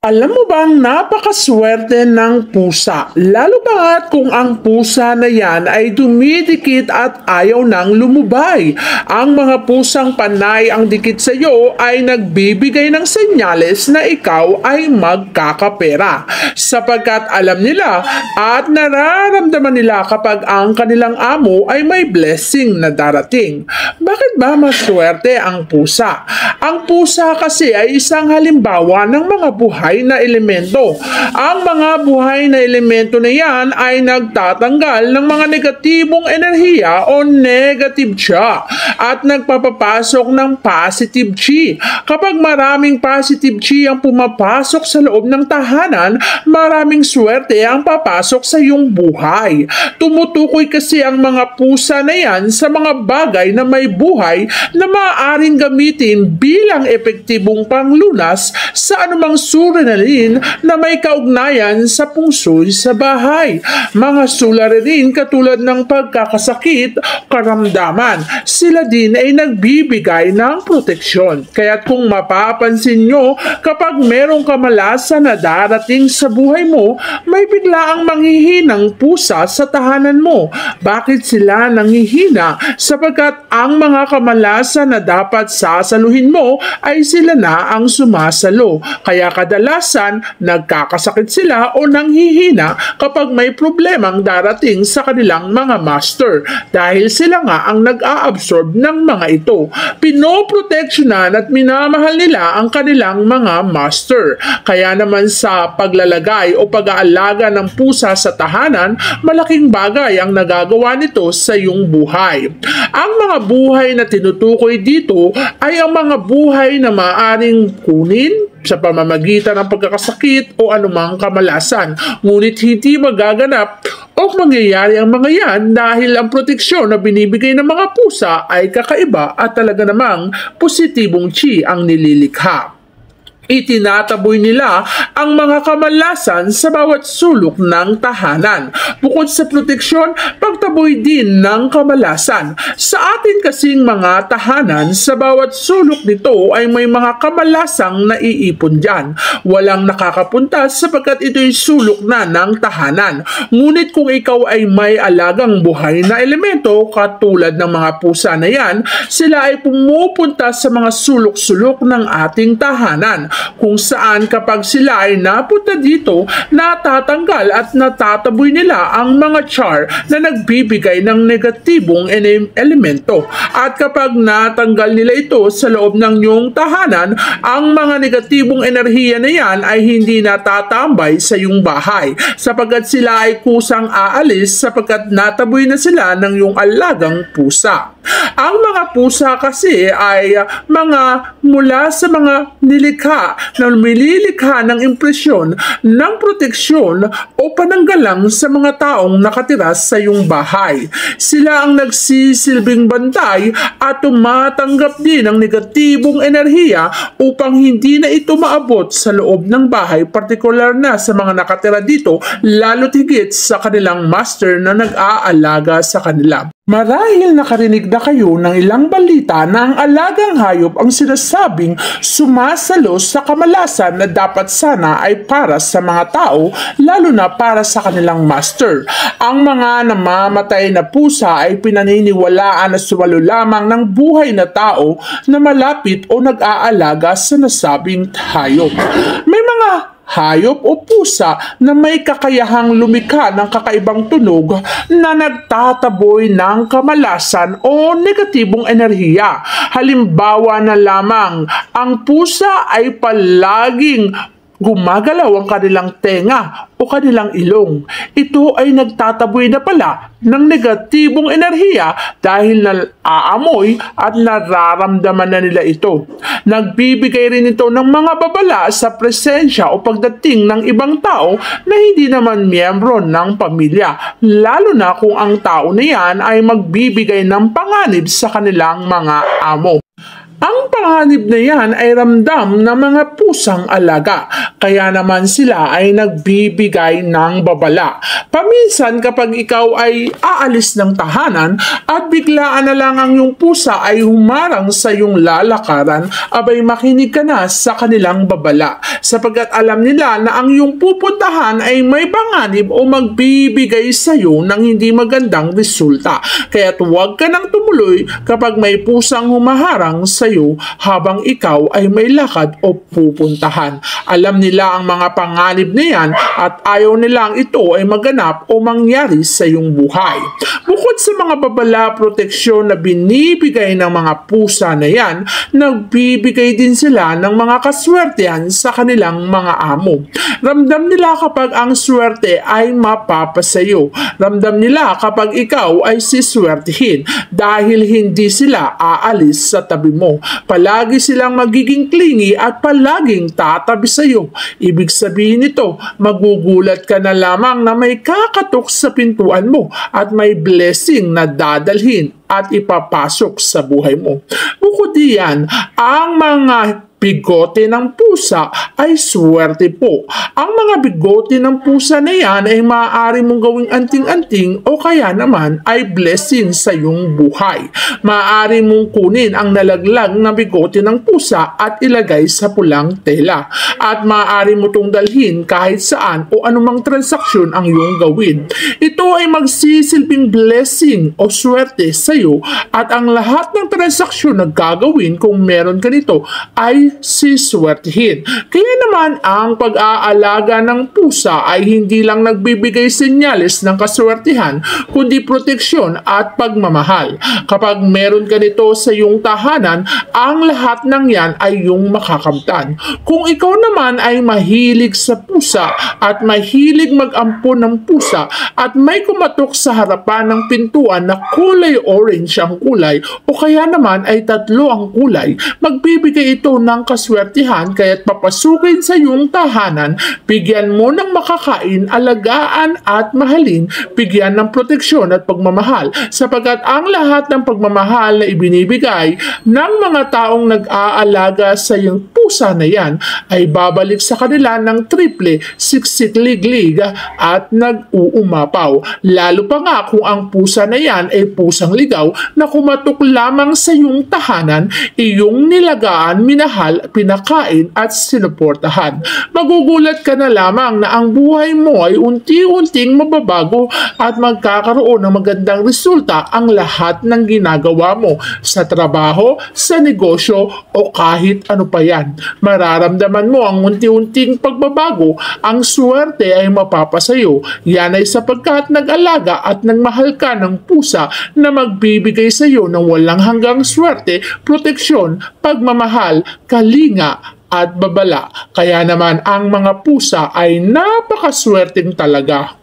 Alam mo bang napakaswerte ng pusa, lalo pa kung ang pusa na yan ay dumidikit at ayaw nang lumubay. Ang mga pusang panay ang dikit sa iyo ay nagbibigay ng senyales na ikaw ay magkakapera. Sapagkat alam nila at nararamdaman nila kapag ang kanilang amo ay may blessing na darating. Bakit ba maswerte ang pusa? Ang pusa kasi ay isang halimbawa ng mga buhay na elemento. Ang mga buhay na elemento na yan ay nagtatanggal ng mga negatibong enerhiya o negative cha at nagpapapasok ng positive chi. Kapag maraming positive chi ang pumapasok sa loob ng tahanan, maraming swerte ang papasok sa iyong buhay. Tumutukoy kasi ang mga pusa na yan sa mga bagay na may buhay na maaaring gamitin bilang epektibong panglunas sa anumang adrenaline na may kaugnayan sa pungsoy sa bahay. Mga suliranin katulad ng pagkakasakit, karamdaman, sila din ay nagbibigay ng proteksyon. Kaya't kung mapapansin nyo, kapag merong kamalasan na darating sa buhay mo, may biglaang manghihinang pusa sa tahanan mo. Bakit sila nanghihina? Sapagkat ang mga kamalasan na dapat sasaluhin mo ay sila na ang sumasalo. Kaya kadalasan, nagkakasakit sila o nanghihina kapag may problemang darating sa kanilang mga master dahil sila nga ang nag-a-absorb ng mga ito. Pinoproteksyonan at minamahal nila ang kanilang mga master. Kaya naman sa paglalagay o pag-aalaga ng pusa sa tahanan, malaking bagay ang nagagawa nito sa iyong buhay. Ang mga buhay na tinutukoy dito ay ang mga buhay na maaaring kunin sa pamamagitan ng pagkakasakit o anumang kamalasan. Ngunit hindi magaganap o mangyayari ang mga yan dahil ang proteksyon na binibigay ng mga pusa ay kakaiba at talaga namang positibong chi ang nililikha. Itinataboy nila ang mga kamalasan sa bawat sulok ng tahanan. Bukod sa proteksyon, pagtaboy din ng kamalasan. Sa atin kasing mga tahanan, sa bawat sulok nito ay may mga kamalasang naiipon dyan. Walang nakakapunta sapagkat ito'y sulok na ng tahanan. Ngunit kung ikaw ay may alagang buhay na elemento katulad ng mga pusa na yan, sila ay pumupunta sa mga sulok-sulok ng ating tahanan, kung saan kapag sila ay napunta dito, natatanggal at natataboy nila ang mga char na nagbibigay ng negatibong elemento. At kapag natanggal nila ito sa loob ng iyong tahanan, ang mga negatibong enerhiya na yan ay hindi natatambay sa iyong bahay sapagkat sila ay kusang aalis sapagkat nataboy na sila ng iyong alagang pusa. Ang mga pusa kasi ay mga mula sa mga nilikha na lumililikha ng impresyon ng proteksyon o pananggalang sa mga taong nakatira sa iyong bahay. Sila ang nagsisilbing bantay at tumatanggap din ng negatibong enerhiya upang hindi na ito maabot sa loob ng bahay, partikular na sa mga nakatira dito, lalo't higit sa kanilang master na nag-aalaga sa kanila. Marahil nakarinig na kayo ng ilang balita na ang alagang hayop ang sinasabing sumasalo sa kamalasan na dapat sana ay para sa mga tao, lalo na para sa kanilang master. Ang mga namamatay na pusa ay pinaniniwalaan na sumalo lamang ng buhay na tao na malapit o nag-aalaga sa nasabing hayop. May mga hayop o pusa na may kakayahang lumikha ng kakaibang tunog na nagtataboy ng kamalasan o negatibong enerhiya. Halimbawa na lamang, ang pusa ay palaging gumagalaw ang kanilang tenga o kanilang ilong. Ito ay nagtataboy na pala ng negatibong enerhiya dahil naaamoy at nararamdaman na nila ito. Nagbibigay rin ito ng mga babala sa presensya o pagdating ng ibang tao na hindi naman miyembro ng pamilya, lalo na kung ang tao na yan ay magbibigay ng panganib sa kanilang mga amo. Ang panganib na yan ay ramdam ng mga pusang alaga, kaya naman sila ay nagbibigay ng babala. Paminsan kapag ikaw ay aalis ng tahanan at biglaan na lang ang iyong pusa ay humarang sa iyong lalakaran, abay makinig ka na sa kanilang babala, sapagkat alam nila na ang iyong pupuntahan ay may panganib o magbibigay sa iyo ng hindi magandang resulta. Kaya't huwag ka nang tumuloy kapag may pusang humaharang sa iyo habang ikaw ay may lakad o pupuntahan. Alam nila ang mga panganib na yan at ayaw nilang ito ay maganap o mangyari sa iyong buhay. Bukod sa mga babala proteksyon na binibigay ng mga pusa na yan, nagbibigay din sila ng mga kaswertehan sa kanilang mga amo. Ramdam nila kapag ang swerte ay mapapasayo. Ramdam nila kapag ikaw ay siswertihin dahil hindi sila aalis sa tabi mo. Palagi silang magiging clingy at palaging tatabi sa iyo. Ibig sabihin nito, magugulat ka na lamang na may kakatok sa pintuan mo at may blessing na dadalhin at ipapasok sa buhay mo. Bukod diyan, ang mga bigote ng pusa ay swerte po. Ang mga bigote ng pusa na yan ay maaari mong gawing anting-anting o kaya naman ay blessing sa iyong buhay. Maaari mong kunin ang nalaglag na bigote ng pusa at ilagay sa pulang tela. At maaari mo itong dalhin kahit saan o anumang transaksyon ang iyong gawin. Ito ay magsisilbing blessing o swerte sa iyo at ang lahat ng transaksyon na gagawin kung meron ka nito ay siswertihin. Kaya naman ang pag-aalaga ng pusa ay hindi lang nagbibigay senyales ng kaswertihan, kundi proteksyon at pagmamahal. Kapag meron ka nito sa iyong tahanan, ang lahat ng yan ay iyong makakamtan. Kung ikaw naman ay mahilig sa pusa at mahilig mag-ampon ng pusa at may kumatok sa harapan ng pintuan na kulay orange ang kulay o kaya naman ay tatlo ang kulay, magbibigay ito ng kaswertihan kaya't papasukin sa iyong tahanan, bigyan mo ng makakain, alagaan at mahalin, bigyan ng proteksyon at pagmamahal sapagkat ang lahat ng pagmamahal na ibinibigay ng mga taong nag-aalaga sa iyong pusa na yan ay babalik sa kanila ng triple, siksik-lig-lig at nag-uumapaw. Lalo pa nga kung ang pusa na yan ay pusang ligaw na kumatok lamang sa iyong tahanan, iyong nilagaan, minahal, pinakain at sinuportahan. Magugulat ka na lamang na ang buhay mo ay unti-unting mababago at magkakaroon ng magandang resulta ang lahat ng ginagawa mo sa trabaho, sa negosyo o kahit ano pa yan. Mararamdaman mo ang unti-unting pagbabago, ang swerte ay mapapasayo. Yan ay sapagkat nag-alaga at nagmahal ka ng pusa na magbibigay sa iyo ng walang hanggang swerte, proteksyon, pagmamahal, kalinga at babala. Kaya naman ang mga pusa ay napakaswerteng talaga.